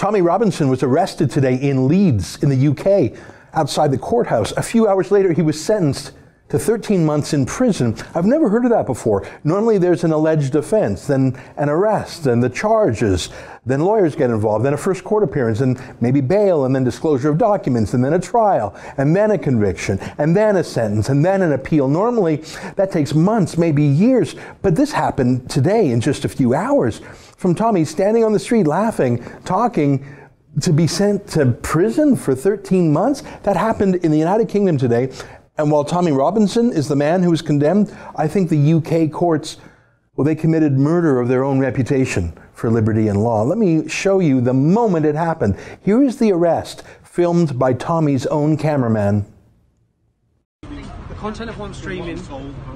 Tommy Robinson was arrested today in Leeds in the UK outside the courthouse. A few hours later, he was sentenced to 13 months in prison. I've never heard of that before. Normally there's an alleged offense, then an arrest, and the charges, then lawyers get involved, then a first court appearance, and maybe bail, and then disclosure of documents, and then a trial, and then a conviction, and then a sentence, and then an appeal. Normally that takes months, maybe years, but this happened today in just a few hours. From Tommy standing on the street laughing, talking, to be sent to prison for 13 months. That happened in the United Kingdom today. And while Tommy Robinson is the man who was condemned, I think the UK courts, well, they committed murder of their own reputation for liberty and law. Let me show you the moment it happened. Here is the arrest, filmed by Tommy's own cameraman. The content of what I'm streaming,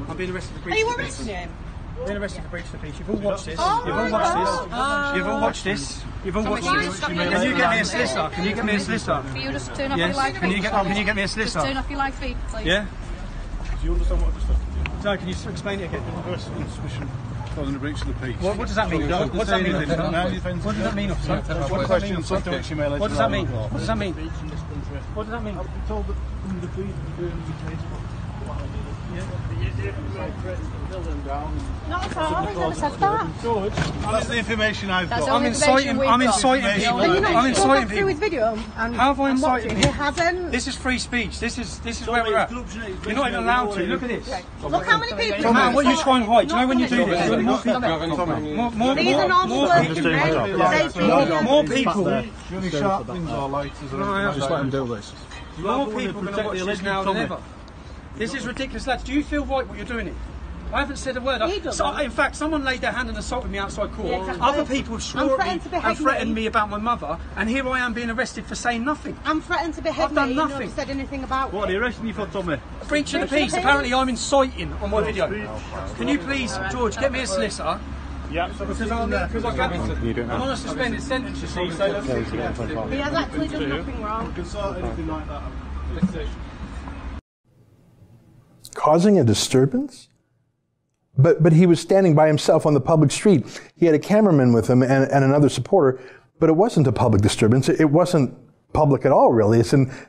I've been arrested for breach of peace. Are you arresting him? I've been arrested for breach of peace. You've all watched this. You've all watched this. You've all watched this. You've all watched this. Can you get me a solicitor? Can you get me a solicitor? Can you just turn off your live feed? Can you get me a solicitor? Just turn off your live feed, please. Yeah? Do you understand what I've just said? No, can you explain it again? Arrested on suspicion causing a breach of the peace. What does that mean? What does that mean? What does that mean, officer? What does that mean? What does that mean? What does that mean? What does that mean? I've been told that the police Not at all, he's never said that. George, that's the information I've got. I'm inciting people. I'm inciting people. His video How have I incited people? He hasn't. This is free speech. This is where we're at. You're not even allowed to. Look at this. Look how many people. Man, what you try and hide? Do you know when you do this? More people. You only sharp things or lighters. Just let him do this. More people are going to watch this now than ever. This is ridiculous, lads. Do you feel right what you're doing it? I haven't said a word. In fact, someone laid their hand and assaulted me outside court. Yeah, exactly. Other people swore at me and threatened me about my mother, and here I am being arrested for saying nothing. I'm threatened to behead I've done me. nothing. You've not said anything about What are they arresting you for, Tommy? Breach of the peace. Apparently, I'm inciting on my video. Can you please, George, get me a solicitor? Yeah. Because I'm on a suspended sentence, you see. So he has actually done nothing wrong. You can sort anything like that. Causing a disturbance? But he was standing by himself on the public street. He had a cameraman with him and another supporter, but it wasn't a public disturbance. It wasn't public at all, really.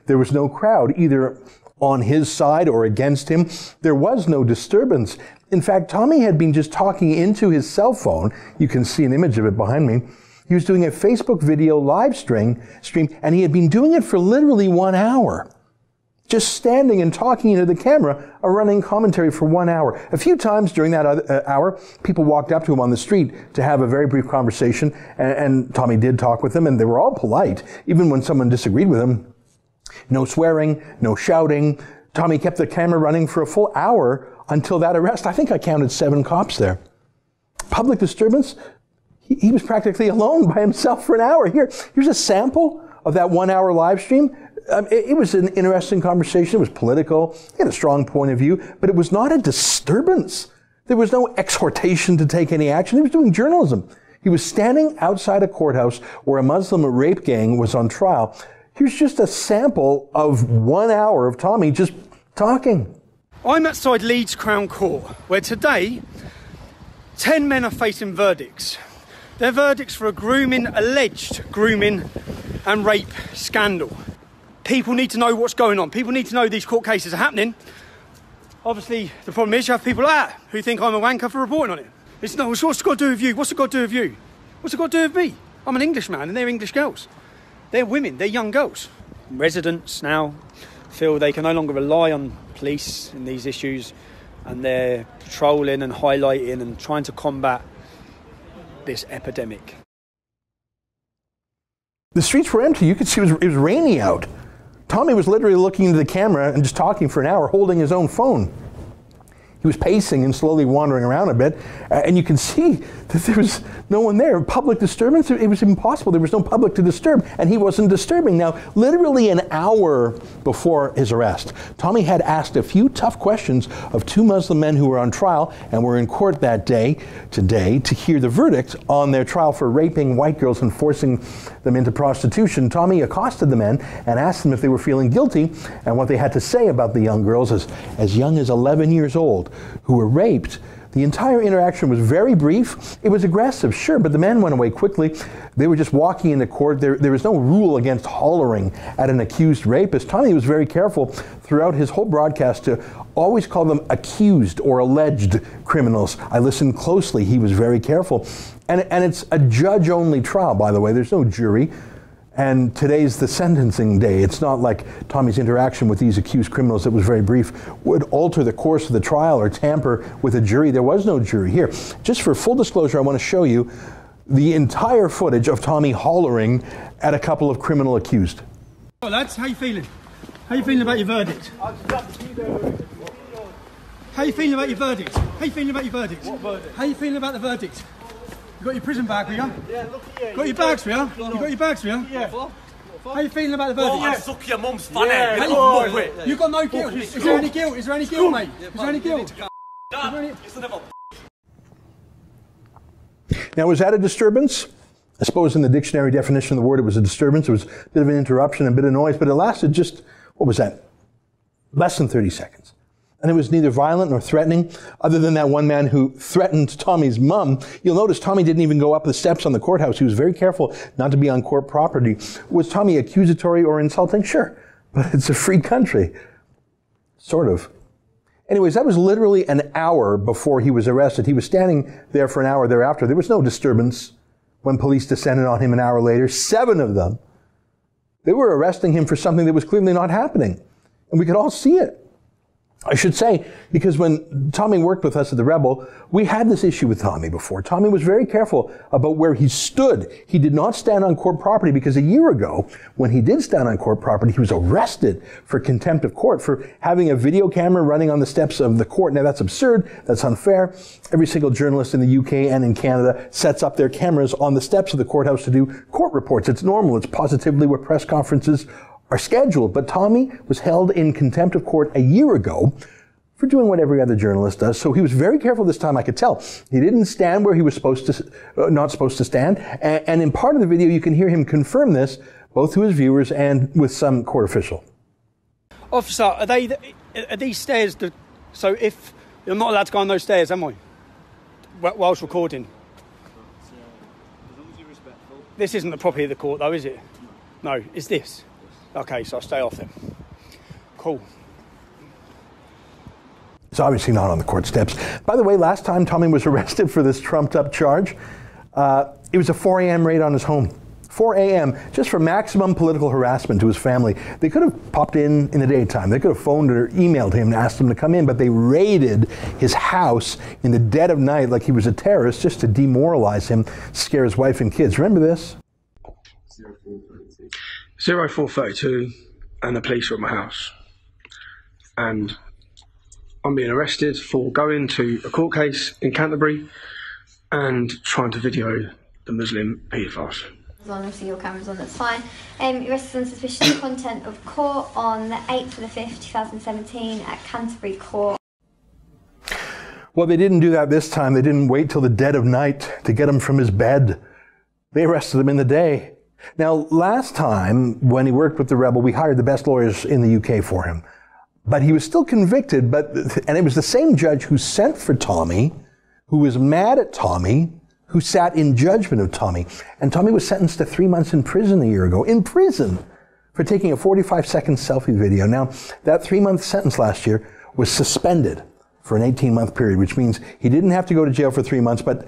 There was no crowd, either on his side or against him. There was no disturbance. In fact, Tommy had been just talking into his cell phone. You can see an image of it behind me. He was doing a Facebook video live stream, and he had been doing it for literally 1 hour. Just standing and talking into the camera, a running commentary for 1 hour. A few times during that hour, people walked up to him on the street to have a very brief conversation, and Tommy did talk with them, and they were all polite, even when someone disagreed with him. No swearing, no shouting. Tommy kept the camera running for a full hour until that arrest. I think I counted 7 cops there. Public disturbance? He was practically alone by himself for an hour. Here's a sample of that 1 hour live stream. It was an interesting conversation. It was political. He had a strong point of view, but it was not a disturbance. There was no exhortation to take any action. He was doing journalism. He was standing outside a courthouse where a Muslim rape gang was on trial. Here's just a sample of 1 hour of Tommy just talking. I'm outside Leeds Crown Court, where today 10 men are facing verdicts. They're verdicts for alleged grooming and rape scandal. People need to know what's going on. People need to know these court cases are happening. Obviously, the problem is you have people like that who think I'm a wanker for reporting on it. It's no, what's it got to do with you? What's it got to do with you? What's it got to do with me? I'm an English man and they're English girls. They're women, they're young girls. Residents now feel they can no longer rely on police in these issues, and they're patrolling and highlighting and trying to combat this epidemic. The streets were empty. You could see it was rainy out. Tommy was literally looking into the camera and just talking for an hour, holding his own phone. He was pacing and slowly wandering around a bit, and you can see that there was no one there. Public disturbance, it was impossible. There was no public to disturb, and he wasn't disturbing. Now, literally an hour before his arrest, Tommy had asked a few tough questions of 2 Muslim men who were on trial and were in court that day, today, to hear the verdict on their trial for raping white girls and forcing them into prostitution. Tommy accosted the men and asked them if they were feeling guilty and what they had to say about the young girls as young as 11 years old who were raped. The entire interaction was very brief. It was aggressive, sure, but the man went away quickly. They were just walking into court. There was no rule against hollering at an accused rapist. Tommy was very careful throughout his whole broadcast to always call them accused or alleged criminals. I listened closely. He was very careful. And it's a judge-only trial, by the way. There's no jury. And today's the sentencing day. It's not like Tommy's interaction with these accused criminals that was very brief would alter the course of the trial or tamper with a jury. There was no jury here. Just for full disclosure, I want to show you the entire footage of Tommy hollering at a couple of criminal accused. Oh, lads, how you feeling? How you feeling about your verdict? How you feeling about your verdict? How you feeling about your verdict? What verdict? How you feeling about the verdict? You got your prison bag with you? Yeah, look at you. Got your bags with you? You got your bags with you? Yeah. How you feeling about the verdict? Oh, suck your mum's funny. Yeah, You oh, little muppet. You got no guilt. Is there any guilt? Is there any guilt, mate? Is there any guilt? Now, was that a disturbance? I suppose in the dictionary definition of the word, it was a disturbance. It was a bit of an interruption, a bit of noise, but it lasted just, what was that? Less than 30 seconds. And it was neither violent nor threatening, other than that one man who threatened Tommy's mum. You'll notice Tommy didn't even go up the steps on the courthouse. He was very careful not to be on court property. Was Tommy accusatory or insulting? Sure. But it's a free country. Sort of. Anyways, that was literally an hour before he was arrested. He was standing there for an hour thereafter. There was no disturbance when police descended on him an hour later. 7 of them. They were arresting him for something that was clearly not happening. And we could all see it. I should say, because when Tommy worked with us at the Rebel, we had this issue with Tommy before. Tommy was very careful about where he stood. He did not stand on court property because a year ago, when he did stand on court property, he was arrested for contempt of court for having a video camera running on the steps of the court. Now that's absurd. That's unfair. Every single journalist in the UK and in Canada sets up their cameras on the steps of the courthouse to do court reports. It's normal. It's positively where press conferences are scheduled. But Tommy was held in contempt of court a year ago for doing what every other journalist does. So he was very careful this time, I could tell. He didn't stand where he was not supposed to stand. And in part of the video, you can hear him confirm this, both to his viewers and with some court official. Officer, are these stairs, so if you're not allowed to go on those stairs, am I? Whilst recording. As long as you're respectful. This isn't the property of the court though, is it? No, it's this. Okay, so I'll stay off then. Cool. It's obviously not on the court steps. By the way, last time Tommy was arrested for this trumped up charge, it was a 4 a.m. raid on his home. 4 a.m. just for maximum political harassment to his family. They could have popped in the daytime. They could have phoned or emailed him and asked him to come in, but they raided his house in the dead of night like he was a terrorist just to demoralize him, scare his wife and kids. Remember this? 0432 and the police are at my house. And I'm being arrested for going to a court case in Canterbury and trying to video the Muslim paedophiles. As long as your camera's on, that's fine. You're arrested on suspicion of content of court on the 8th of the 5th, 2017 at Canterbury Court. Well, they didn't do that this time. They didn't wait till the dead of night to get him from his bed. They arrested him in the day. Now, last time when he worked with the Rebel, we hired the best lawyers in the UK for him. But he was still convicted, and it was the same judge who sent for Tommy, who was mad at Tommy, who sat in judgment of Tommy. And Tommy was sentenced to 3 months in prison a year ago, in prison, for taking a 45-second selfie video. Now, that 3-month sentence last year was suspended for an 18-month period, which means he didn't have to go to jail for 3 months, but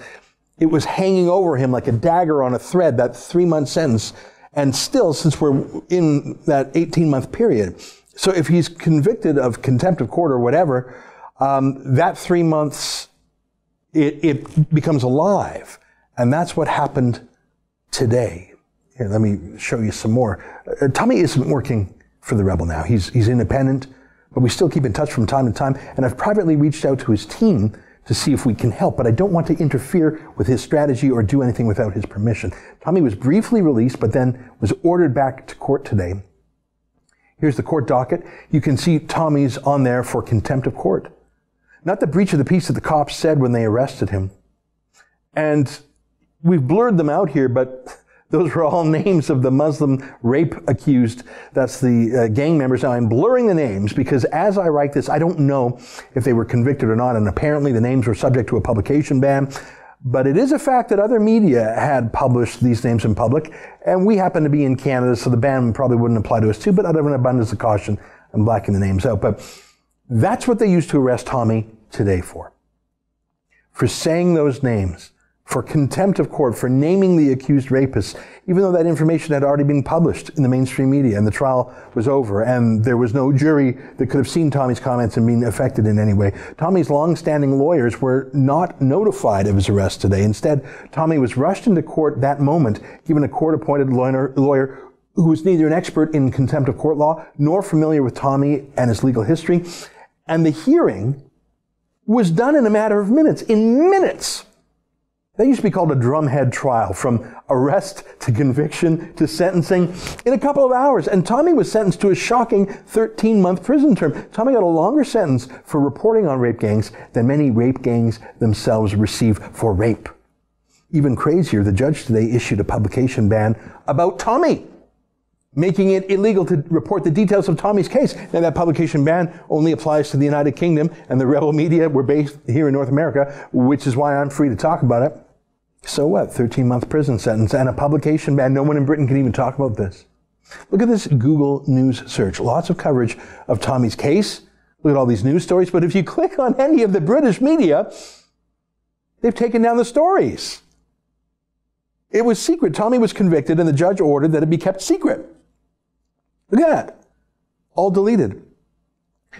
it was hanging over him like a dagger on a thread, that 3-month sentence. And still, since we're in that 18-month period, so if he's convicted of contempt of court or whatever, that 3 months, it becomes alive. And that's what happened today. Here, let me show you some more. Tommy isn't working for the Rebel now. He's independent, but we still keep in touch from time to time. And I've privately reached out to his team to see if we can help, but I don't want to interfere with his strategy or do anything without his permission. Tommy was briefly released, but then was ordered back to court today. Here's the court docket. You can see Tommy's on there for contempt of court. Not the breach of the peace that the cops said when they arrested him. And we've blurred them out here, but Those were all names of the Muslim rape accused. That's the gang members. Now, I'm blurring the names because as I write this, I don't know if they were convicted or not, and apparently the names were subject to a publication ban. But it is a fact that other media had published these names in public, and we happen to be in Canada, so the ban probably wouldn't apply to us too, but out of an abundance of caution, I'm blacking the names out. But that's what they used to arrest Tommy today for saying those names, for contempt of court, for naming the accused rapists, even though that information had already been published in the mainstream media and the trial was over and there was no jury that could have seen Tommy's comments and been affected in any way. Tommy's long-standing lawyers were not notified of his arrest today. Instead, Tommy was rushed into court that moment, given a court-appointed lawyer who was neither an expert in contempt of court law nor familiar with Tommy and his legal history. And the hearing was done in a matter of minutes. In minutes! That used to be called a drumhead trial, from arrest to conviction to sentencing in a couple of hours. And Tommy was sentenced to a shocking 13-month prison term. Tommy got a longer sentence for reporting on rape gangs than many rape gangs themselves receive for rape. Even crazier, the judge today issued a publication ban about Tommy, making it illegal to report the details of Tommy's case. Now, that publication ban only applies to the United Kingdom, and the rebel media were based here in North America, which is why I'm free to talk about it. So what? 13-month prison sentence and a publication ban. No one in Britain can even talk about this. Look at this Google News search. Lots of coverage of Tommy's case. Look at all these news stories. But if you click on any of the British media, they've taken down the stories. It was secret. Tommy was convicted and the judge ordered that it be kept secret. Look at that. All deleted.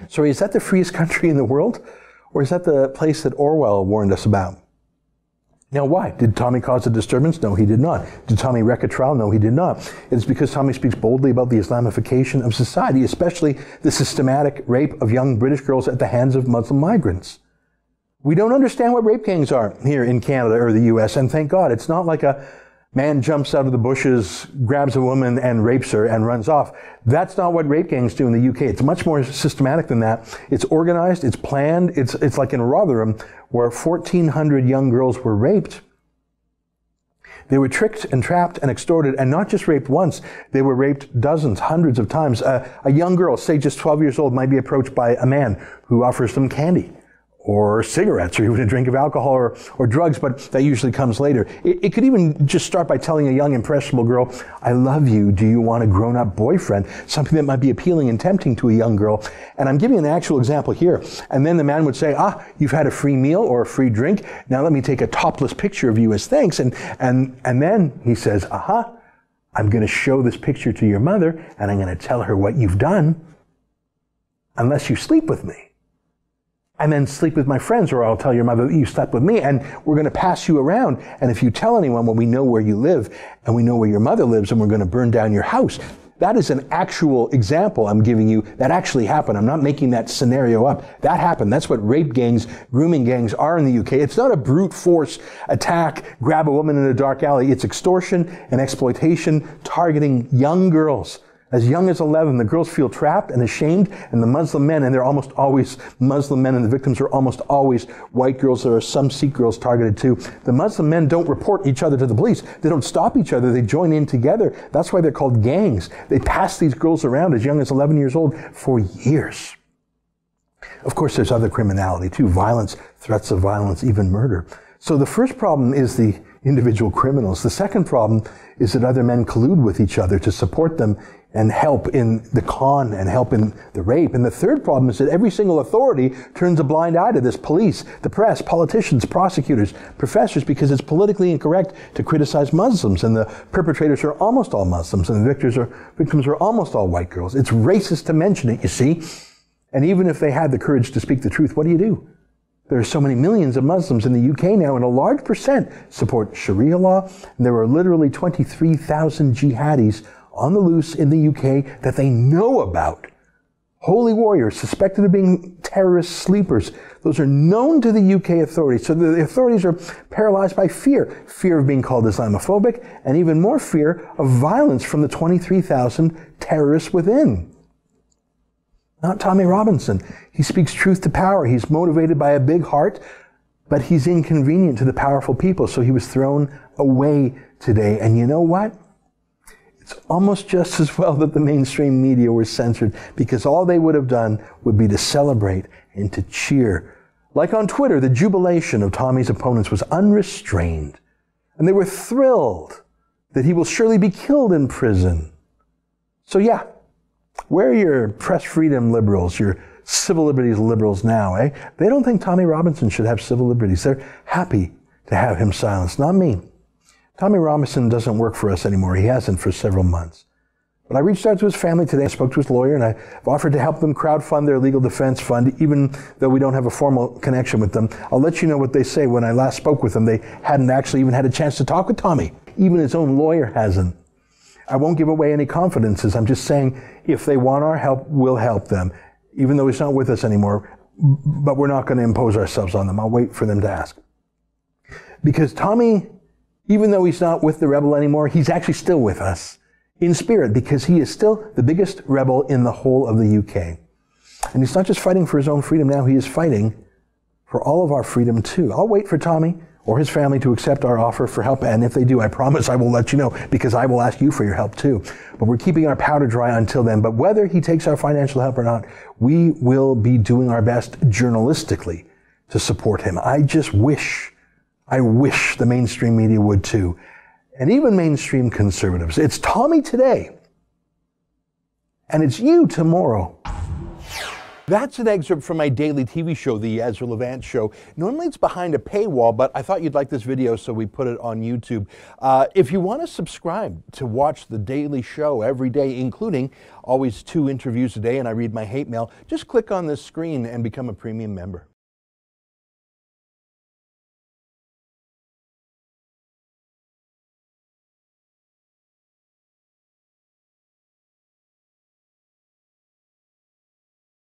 Sorry, is that the freest country in the world? Or is that the place that Orwell warned us about? Now, why? Did Tommy cause a disturbance? No, he did not. Did Tommy wreck a trial? No, he did not. It's because Tommy speaks boldly about the Islamification of society, especially the systematic rape of young British girls at the hands of Muslim migrants. We don't understand what rape gangs are here in Canada or the US, and thank God. It's not like a man jumps out of the bushes, grabs a woman and rapes her and runs off. That's not what rape gangs do in the UK. It's much more systematic than that. It's organized, it's planned. It's like in Rotherham, where 1,400 young girls were raped. They were tricked and trapped and extorted, and not just raped once. They were raped dozens, hundreds of times. A young girl, say just 12 years old, might be approached by a man who offers them candy, or cigarettes, or even a drink of alcohol or drugs, but that usually comes later. It could even just start by telling a young, impressionable girl, I love you, do you want a grown-up boyfriend? Something that might be appealing and tempting to a young girl. And I'm giving an actual example here. And then the man would say, you've had a free meal or a free drink. Now let me take a topless picture of you as thanks. And then he says, I'm going to show this picture to your mother, and I'm going to tell her what you've done, unless you sleep with me. And then sleep with my friends, or I'll tell your mother that you slept with me, and we're going to pass you around. And if you tell anyone, well, we know where you live, and we know where your mother lives, and we're going to burn down your house. That is an actual example I'm giving you. That actually happened. I'm not making that scenario up. That happened. That's what rape gangs, grooming gangs are in the UK. It's not a brute force attack, grab a woman in a dark alley. It's extortion and exploitation targeting young girls. As young as 11, the girls feel trapped and ashamed, and the Muslim men, and they're almost always Muslim men, and the victims are almost always white girls. There are some Sikh girls targeted too. The Muslim men don't report each other to the police. They don't stop each other. They join in together. That's why they're called gangs. They pass these girls around as young as 11 years old for years. Of course, there's other criminality too. Violence, threats of violence, even murder. So the first problem is the individual criminals. The second problem is that other men collude with each other to support them and help in the con and help in the rape. And the third problem is that every single authority turns a blind eye to this. Police, the press, politicians, prosecutors, professors, because it's politically incorrect to criticize Muslims. And the perpetrators are almost all Muslims, and the victims are almost all white girls. It's racist to mention it, you see. And even if they had the courage to speak the truth, what do? There are so many millions of Muslims in the UK now, and a large percent support Sharia law. And there are literally 23,000 jihadis on the loose in the UK that they know about. Holy warriors suspected of being terrorist sleepers. Those are known to the UK authorities. So the authorities are paralyzed by fear. Fear of being called Islamophobic, and even more fear of violence from the 23,000 terrorists within. Not Tommy Robinson. He speaks truth to power. He's motivated by a big heart, but he's inconvenient to the powerful people, so he was thrown away today. And you know what? It's almost just as well that the mainstream media were censored, because all they would have done would be to celebrate and to cheer. Like on Twitter, the jubilation of Tommy's opponents was unrestrained, and they were thrilled that he will surely be killed in prison. So yeah, where are your press freedom liberals, your civil liberties liberals now, eh? They don't think Tommy Robinson should have civil liberties. They're happy to have him silenced, not me. Tommy Robinson doesn't work for us anymore. He hasn't for several months. But I reached out to his family today. I spoke to his lawyer, and I've offered to help them crowdfund their legal defense fund, even though we don't have a formal connection with them. I'll let you know what they say. When I last spoke with them, they hadn't actually even had a chance to talk with Tommy. Even his own lawyer hasn't. I won't give away any confidences. I'm just saying, if they want our help, we'll help them, even though he's not with us anymore. But we're not going to impose ourselves on them. I'll wait for them to ask. Because Tommy, even though he's not with the rebel anymore, he's actually still with us in spirit, because he is still the biggest rebel in the whole of the UK. And he's not just fighting for his own freedom now, he is fighting for all of our freedom too. I'll wait for Tommy or his family to accept our offer for help, and if they do, I promise I will let you know, because I will ask you for your help too. But we're keeping our powder dry until then. But whether he takes our financial help or not, we will be doing our best journalistically to support him. I wish the mainstream media would too. And even mainstream conservatives. It's Tommy today, and it's you tomorrow. That's an excerpt from my daily TV show, The Ezra Levant Show. Normally it's behind a paywall, but I thought you'd like this video, so we put it on YouTube. If you want to subscribe to watch the daily show every day, including always 2 interviews a day, and I read my hate mail, just click on this screen and become a premium member.